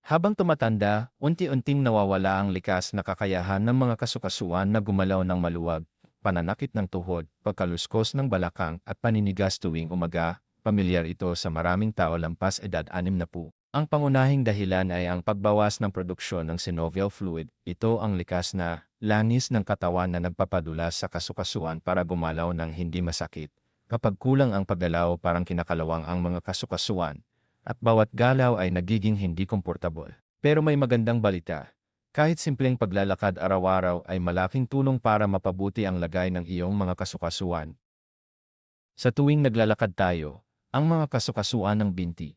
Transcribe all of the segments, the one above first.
Habang tumatanda, unti-unting nawawala ang likas na kakayahan ng mga kasukasuan na gumalaw ng maluwag, pananakit ng tuhod, pagkaluskos ng balakang at paninigas tuwing umaga. Pamilyar ito sa maraming tao lampas edad 60. Ang pangunahing dahilan ay ang pagbawas ng produksyon ng synovial fluid. Ito ang likas na langis ng katawan na nagpapadula sa kasukasuan para gumalaw ng hindi masakit. Kapag kulang ang paggalaw, parang kinakalawang ang mga kasukasuan at bawat galaw ay nagiging hindi komportable. Pero may magandang balita. Kahit simpleng paglalakad araw-araw ay malaking tulong para mapabuti ang lagay ng iyong mga kasukasuan. Sa tuwing naglalakad tayo, ang mga kasukasuan ng binti,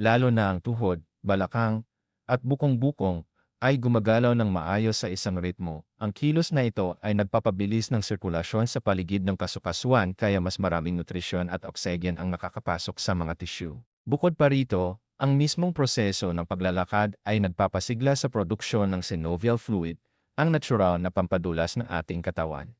lalo na ang tuhod, balakang, at bukong-bukong, ay gumagalaw ng maayos sa isang ritmo. Ang kilos na ito ay nagpapabilis ng sirkulasyon sa paligid ng kasukasuan kaya mas maraming nutrisyon at oxygen ang nakakapasok sa mga tissue. Bukod pa rito, ang mismong proseso ng paglalakad ay nagpapasigla sa produksyon ng synovial fluid, ang natural na pampadulas ng ating katawan.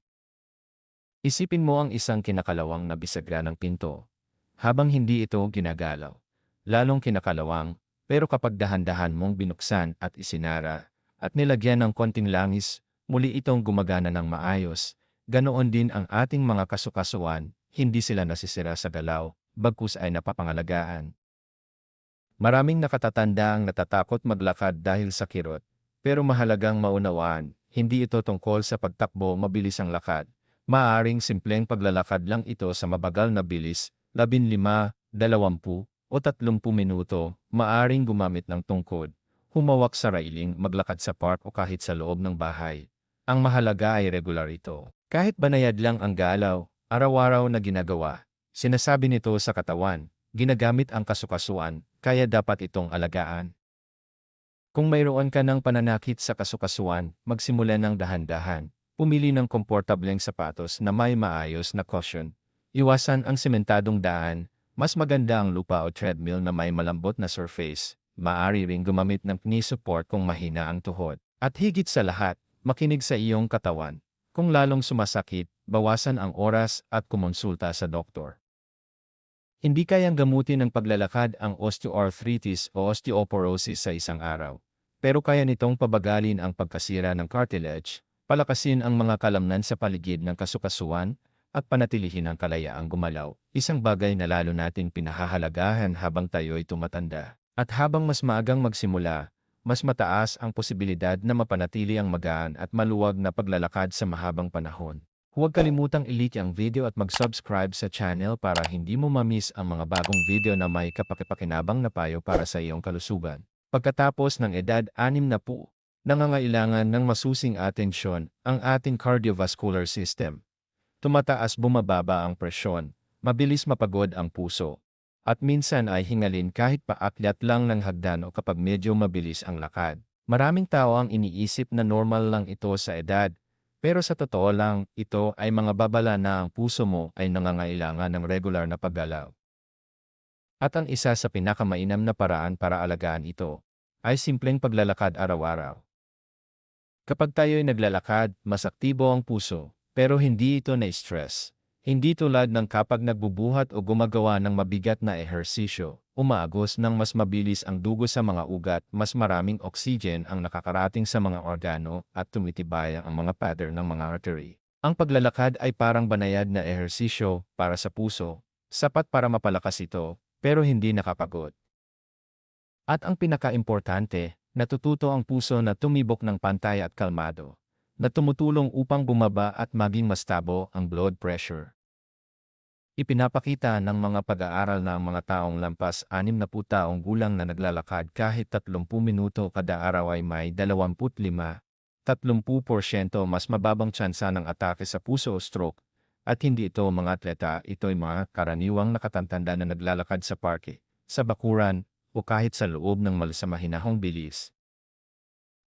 Isipin mo ang isang kinakalawang na bisagra ng pinto. Habang hindi ito ginagalaw, lalong kinakalawang, pero kapag dahan-dahan mong binuksan at isinara, at nilagyan ng konting langis, muli itong gumagana ng maayos. Ganoon din ang ating mga kasukasuan, hindi sila nasisira sa galaw, bagkus ay napapangalagaan. Maraming nakatatanda ang natatakot maglakad dahil sa kirot, pero mahalagang maunawaan, hindi ito tungkol sa pagtakbo mabilis ang lakad. Maaaring simpleng paglalakad lang ito sa mabagal na bilis, 15, 20, o 30 minuto, maaaring gumamit ng tungkod, humawak sa railing, maglakad sa park o kahit sa loob ng bahay. Ang mahalaga ay regular ito. Kahit banayad lang ang galaw, araw-araw na ginagawa, sinasabi nito sa katawan, ginagamit ang kasukasuan, kaya dapat itong alagaan. Kung mayroon ka ng pananakit sa kasukasuan, magsimula ng dahan-dahan. Pumili ng komportableng sapatos na may maayos na cushion. Iwasan ang sementadong daan. Mas maganda ang lupa o treadmill na may malambot na surface. Maaari ring gumamit ng knee support kung mahina ang tuhod. At higit sa lahat, makinig sa iyong katawan. Kung lalong sumasakit, bawasan ang oras at kumonsulta sa doktor. Hindi kayang gamutin ng paglalakad ang osteoarthritis o osteoporosis sa isang araw. Pero kaya nitong pabagalin ang pagkasira ng cartilage, palakasin ang mga kalamnan sa paligid ng kasukasuan, at panatilihin ang kalayaang gumalaw, isang bagay na lalo nating pinahahalagahan habang tayo'y tumatanda. At habang mas maagang magsimula, mas mataas ang posibilidad na mapanatili ang magaan at maluwag na paglalakad sa mahabang panahon. Huwag kalimutang i-like ang video at mag-subscribe sa channel para hindi mo ma-miss ang mga bagong video na may kapakipakinabang na payo para sa iyong kalusugan. Pagkatapos ng edad 60, nangangailangan ng masusing atensyon ang ating cardiovascular system. Tumataas bumababa ang presyon, mabilis mapagod ang puso, at minsan ay hingalin kahit paakyat lang ng hagdan o kapag medyo mabilis ang lakad. Maraming tao ang iniisip na normal lang ito sa edad, pero sa totoo lang, ito ay mga babala na ang puso mo ay nangangailangan ng regular na paggalaw. At ang isa sa pinakamainam na paraan para alagaan ito ay simpleng paglalakad araw-araw. Kapag tayo'y naglalakad, mas aktibo ang puso, pero hindi ito na-stress. Hindi tulad ng kapag nagbubuhat o gumagawa ng mabigat na ehersisyo, umaagos ng mas mabilis ang dugo sa mga ugat, mas maraming oxygen ang nakakarating sa mga organo at tumitibay ang mga pattern ng mga artery. Ang paglalakad ay parang banayad na ehersisyo para sa puso, sapat para mapalakas ito, pero hindi nakapagod. At ang pinakaimportante, natututo ang puso na tumibok ng pantay at kalmado, na tumutulong upang bumaba at maging mas stable ang blood pressure. Ipinapakita ng mga pag-aaral na ang mga taong lampas 60 taong gulang na naglalakad kahit 30 minuto kada araw ay may 25-30% mas mababang tsansa ng atake sa puso o stroke. At hindi ito mga atleta, ito'y mga karaniwang nakatatanda na naglalakad sa parke, sa bakuran, o kahit sa loob ng mahinahong bilis.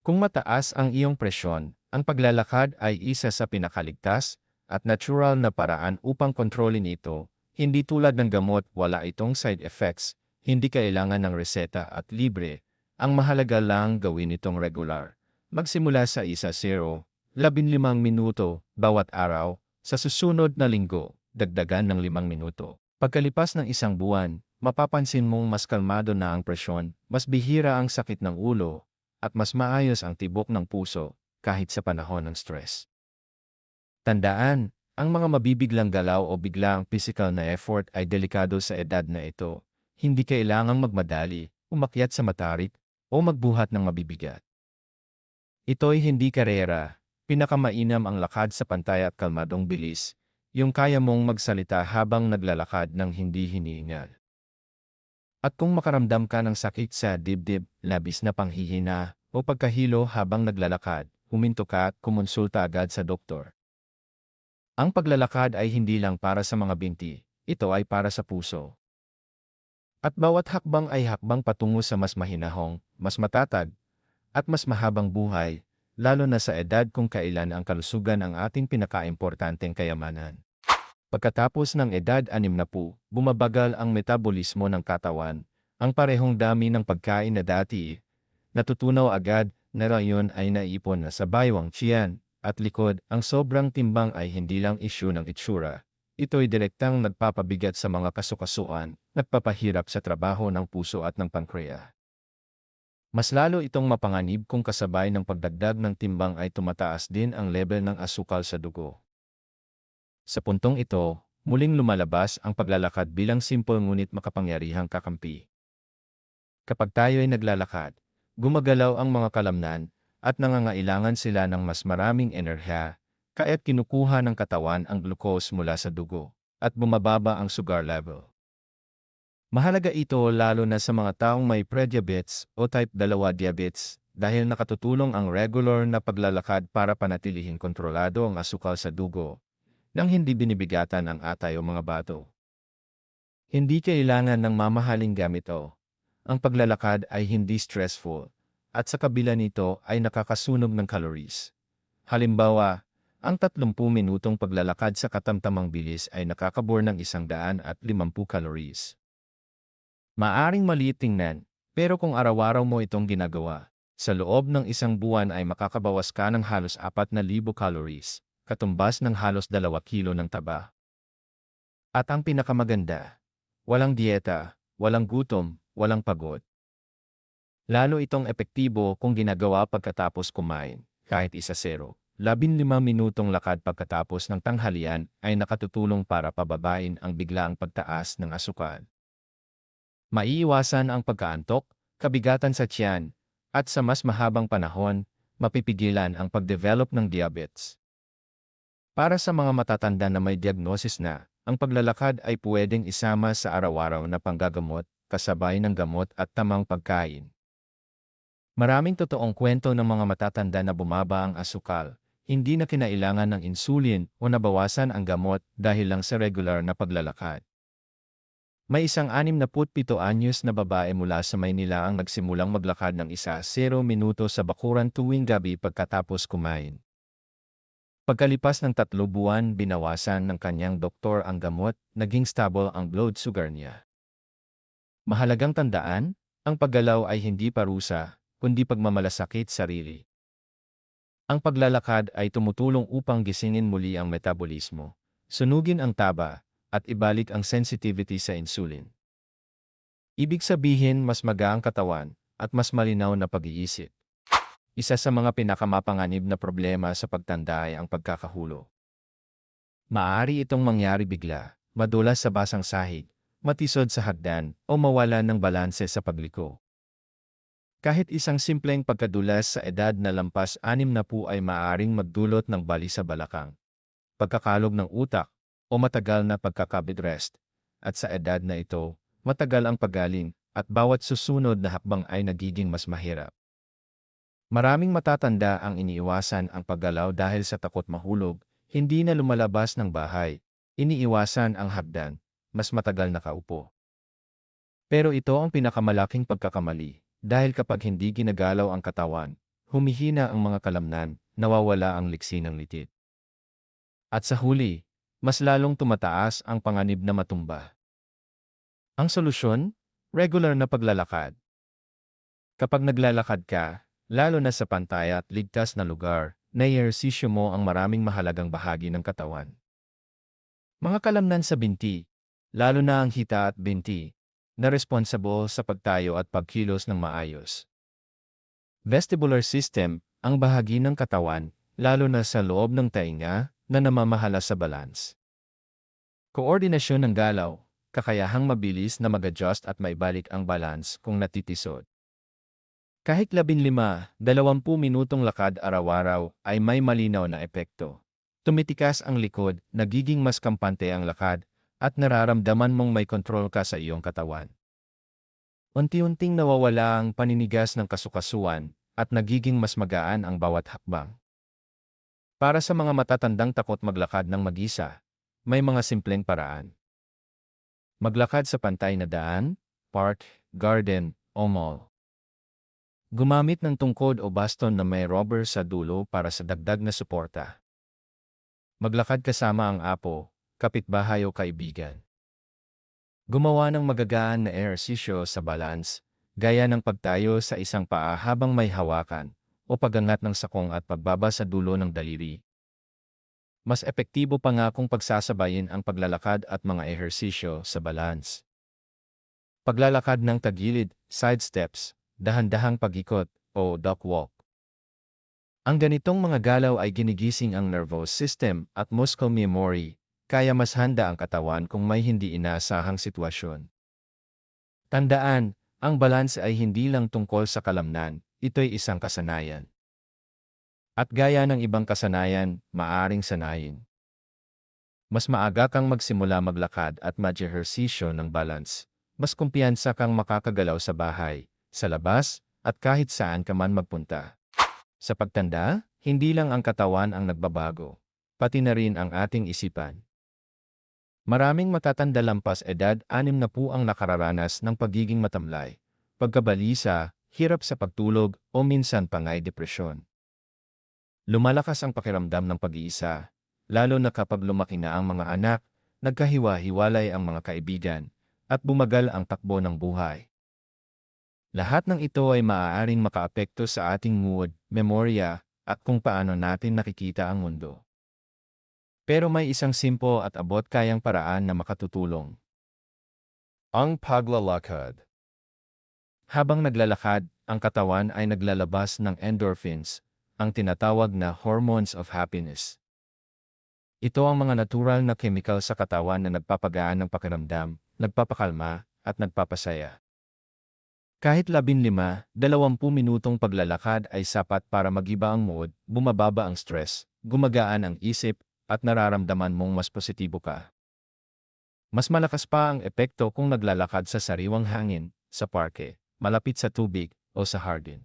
Kung mataas ang iyong presyon, ang paglalakad ay isa sa pinakaligtas at natural na paraan upang kontrolin ito. Hindi tulad ng gamot, wala itong side effects, hindi kailangan ng reseta at libre. Ang mahalaga lang gawin itong regular. Magsimula sa 1-0, 15 minuto bawat araw, sa susunod na linggo, dagdagan ng 5 minuto. Pagkalipas ng isang buwan, mapapansin mong mas kalmado na ang presyon, mas bihira ang sakit ng ulo, at mas maayos ang tibok ng puso kahit sa panahon ng stress. Tandaan, ang mga mabibiglang galaw o biglang physical na effort ay delikado sa edad na ito. Hindi kailangang magmadali, umakyat sa matarik, o magbuhat ng mabibigat. Ito'y hindi karera. Pinakamainam ang lakad sa pantay at kalmadong bilis, yung kaya mong magsalita habang naglalakad ng hindi hinihingal. At kung makaramdam ka ng sakit sa dibdib, labis na panghihina, o pagkahilo habang naglalakad, huminto ka at kumonsulta agad sa doktor. Ang paglalakad ay hindi lang para sa mga binti, ito ay para sa puso. At bawat hakbang ay hakbang patungo sa mas mahinahong, mas matatag, at mas mahabang buhay, lalo na sa edad kung kailan ang kalusugan ang ating pinakaimportanteng kayamanan. Pagkatapos ng edad 60, bumabagal ang metabolismo ng katawan, ang parehong dami ng pagkain na dati, natutunaw agad na rayon ay naipon na sa baywang tiyan at likod. Ang sobrang timbang ay hindi lang isyu ng itsura. Ito'y direktang nagpapabigat sa mga kasukasuan, nagpapahirap sa trabaho ng puso at ng pankreas. Mas lalo itong mapanganib kung kasabay ng pagdagdag ng timbang ay tumataas din ang level ng asukal sa dugo. Sa puntong ito, muling lumalabas ang paglalakad bilang simple ngunit makapangyarihang kakampi. Kapag tayo ay naglalakad, gumagalaw ang mga kalamnan at nangangailangan sila ng mas maraming enerhiya, kaya't kinukuha ng katawan ang glucose mula sa dugo at bumababa ang sugar level. Mahalaga ito lalo na sa mga taong may prediabetes o type 2 diabetes dahil nakatutulong ang regular na paglalakad para panatilihin kontrolado ang asukal sa dugo nang hindi binibigatan ang atay o mga bato. Hindi kailangan ng mamahaling gamit o. Ang paglalakad ay hindi stressful at sa kabila nito ay nakakasunog ng calories. Halimbawa, ang 30 minutong paglalakad sa katamtamang bilis ay nakakabur ng 150 calories. Maaring maliit tingnan, pero kung araw-araw mo itong ginagawa, sa loob ng isang buwan ay makakabawas ka ng halos 4,000 calories, katumbas ng halos 2 kilo ng taba. At ang pinakamaganda, walang dieta, walang gutom, walang pagod. Lalo itong epektibo kung ginagawa pagkatapos kumain, kahit 1-0. 15 minutong lakad pagkatapos ng tanghalian ay nakatutulong para pababain ang biglaang pagtaas ng asukal. Maiiwasan ang pagkaantok, kabigatan sa tiyan, at sa mas mahabang panahon, mapipigilan ang pagdevelop ng diabetes. Para sa mga matatanda na may diagnosis na, ang paglalakad ay pwedeng isama sa araw-araw na panggagamot, kasabay ng gamot at tamang pagkain. Maraming totoong kwento ng mga matatanda na bumaba ang asukal, hindi na kinailangan ng insulin o nabawasan ang gamot dahil lang sa regular na paglalakad. May isang 67 anyos na babae mula sa Maynila ang nagsimulang maglakad ng 1-0 minuto sa bakuran tuwing gabi pagkatapos kumain. Pagkalipas ng 3 buwan, binawasan ng kanyang doktor ang gamot, naging stable ang blood sugar niya. Mahalagang tandaan, ang paggalaw ay hindi parusa, kundi pagmamalasakit sarili. Ang paglalakad ay tumutulong upang gisingin muli ang metabolismo, sunugin ang taba, at ibalik ang sensitivity sa insulin. Ibig sabihin mas magaang katawan at mas malinaw na pag-iisip. Isa sa mga pinakamapanganib na problema sa pagtanda ay ang pagkakahulo. Maaari itong mangyari bigla, madulas sa basang sahig, matisod sa hagdan, o mawalan ng balanse sa pagliko. Kahit isang simpleng pagkadulas sa edad na lampas 60 ay maaaring magdulot ng bali sa balakang, pagkakalog ng utak, o matagal na pagkakabed rest, at sa edad na ito, matagal ang pagaling, at bawat susunod na hakbang ay nagiging mas mahirap. Maraming matatanda ang iniiwasan ang paggalaw dahil sa takot mahulog, hindi na lumalabas ng bahay, iniiwasan ang hagdan, mas matagal nakaupo. Pero ito ang pinakamalaking pagkakamali, dahil kapag hindi ginagalaw ang katawan, humihina ang mga kalamnan, nawawala ang liksi ng litit. At sa huli, mas lalong tumataas ang panganib na matumba. Ang solusyon? Regular na paglalakad. Kapag naglalakad ka, lalo na sa pantay at ligtas na lugar, nai-ehersisyo mo ang maraming mahalagang bahagi ng katawan. Mga kalamnan sa binti, lalo na ang hita at binti, na responsable sa pagtayo at pagkilos ng maayos. Vestibular system, ang bahagi ng katawan, lalo na sa loob ng tainga, na namamahala sa balance. Koordinasyon ng galaw, kakayahang mabilis na mag-adjust at maibalik ang balance kung natitisod. Kahit 15-20 minutong lakad araw-araw ay may malinaw na epekto. Tumitikas ang likod, nagiging mas kampante ang lakad, at nararamdaman mong may kontrol ka sa iyong katawan. Unti-unting nawawala ang paninigas ng kasukasuan at nagiging mas magaan ang bawat hakbang. Para sa mga matatandang takot maglakad ng mag-isa, may mga simpleng paraan. Maglakad sa pantay na daan, park, garden, o mall. Gumamit ng tungkod o baston na may rubber sa dulo para sa dagdag na suporta. Maglakad kasama ang apo, kapitbahay o kaibigan. Gumawa ng magagaan na ehersisyo sa balance, gaya ng pagtayo sa isang paa habang may hawakan, o pagangat ng sakong at pagbaba sa dulo ng daliri. Mas epektibo pa nga kung pagsasabayin ang paglalakad at mga ehersisyo sa balance. Paglalakad ng tagilid, side steps, dahan-dahang pag-ikot, o duck walk. Ang ganitong mga galaw ay ginigising ang nervous system at muscle memory, kaya mas handa ang katawan kung may hindi inaasahang sitwasyon. Tandaan, ang balance ay hindi lang tungkol sa kalamnan, ito'y isang kasanayan. At gaya ng ibang kasanayan, maaring sanayin. Mas maaga kang magsimula maglakad at mag-ehersisyo ng balance, mas kumpiyansa kang makakagalaw sa bahay, sa labas, at kahit saan ka man magpunta. Sa pagtanda, hindi lang ang katawan ang nagbabago, pati na rin ang ating isipan. Maraming matatanda lampas edad 60 ang nakararanas ng pagiging matamlay, pagkabalisa, hirap sa pagtulog o minsan pangay depresyon. Lumalakas ang pakiramdam ng pag-iisa, lalo na kapag lumaki na ang mga anak, nagkahiwa-hiwalay ang mga kaibigan, at bumagal ang takbo ng buhay. Lahat ng ito ay maaaring makaapekto sa ating mood, memorya, at kung paano natin nakikita ang mundo. Pero may isang simple at abot-kayang paraan na makatutulong. Ang paglalakad. Habang naglalakad, ang katawan ay naglalabas ng endorphins, ang tinatawag na hormones of happiness. Ito ang mga natural na chemical sa katawan na nagpapagaan ng pakiramdam, nagpapakalma, at nagpapasaya. Kahit 15-20 minutong paglalakad ay sapat para mag-iba ang mood, bumababa ang stress, gumagaan ang isip, at nararamdaman mong mas positibo ka. Mas malakas pa ang epekto kung naglalakad sa sariwang hangin, sa parke, malapit sa tubig, o sa hardin.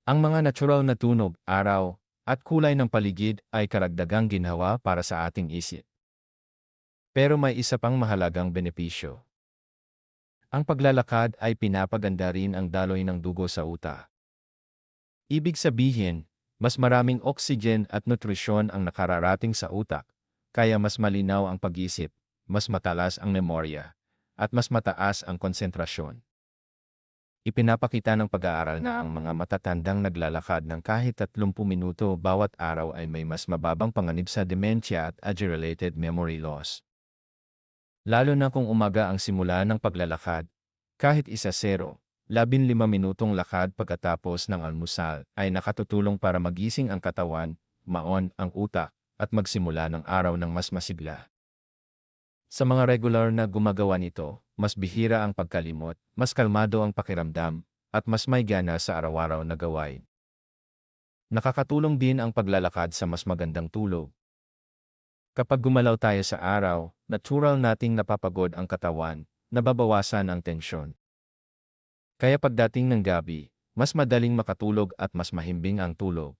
Ang mga natural na tunog, araw, at kulay ng paligid ay karagdagang ginhawa para sa ating isip. Pero may isa pang mahalagang benepisyo. Ang paglalakad ay pinapaganda rin ang daloy ng dugo sa utak. Ibig sabihin, mas maraming oxygen at nutrisyon ang nakararating sa utak, kaya mas malinaw ang pag-isip, mas matalas ang memorya, at mas mataas ang konsentrasyon. Ipinapakita ng pag-aaral na ang mga matatandang naglalakad ng kahit 30 minuto bawat araw ay may mas mababang panganib sa dementia at age-related memory loss. Lalo na kung umaga ang simula ng paglalakad, kahit 1-0, 15 minutong lakad pagkatapos ng almusal ay nakatutulong para magising ang katawan, maon ang utak, at magsimula ng araw ng mas masigla. Sa mga regular na gumagawa nito, mas bihira ang pagkalimot, mas kalmado ang pakiramdam, at mas may gana sa araw-araw na gawain. Nakakatulong din ang paglalakad sa mas magandang tulog. Kapag gumalaw tayo sa araw, natural nating napapagod ang katawan, nababawasan ang tensyon. Kaya pagdating ng gabi, mas madaling makatulog at mas mahimbing ang tulog.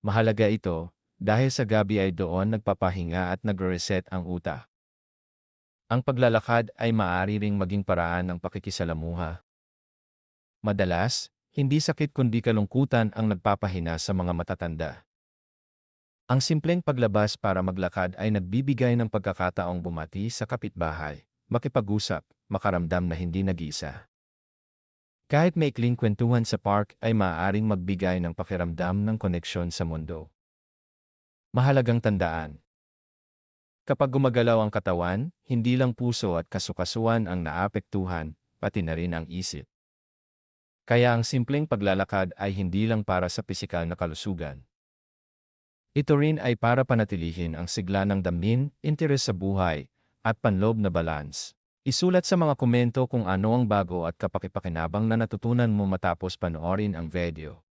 Mahalaga ito, dahil sa gabi ay doon nagpapahinga at nagre-reset ang utak. Ang paglalakad ay maaari ring maging paraan ng pakikisalamuha. Madalas, hindi sakit kundi kalungkutan ang nagpapahina sa mga matatanda. Ang simpleng paglabas para maglakad ay nagbibigay ng pagkakataong bumati sa kapitbahay, makipag-usap, makaramdam na hindi nag-iisa. Kahit maikling kwentuhan sa park ay maaaring magbigay ng pakiramdam ng koneksyon sa mundo. Mahalagang tandaan. Kapag gumagalaw ang katawan, hindi lang puso at kasukasuan ang naapektuhan, pati na rin ang isip. Kaya ang simpleng paglalakad ay hindi lang para sa pisikal na kalusugan. Ito rin ay para panatilihin ang sigla ng damdamin, interes sa buhay, at panloob na balance. Isulat sa mga komento kung ano ang bago at kapakipakinabang na natutunan mo matapos panoorin ang video.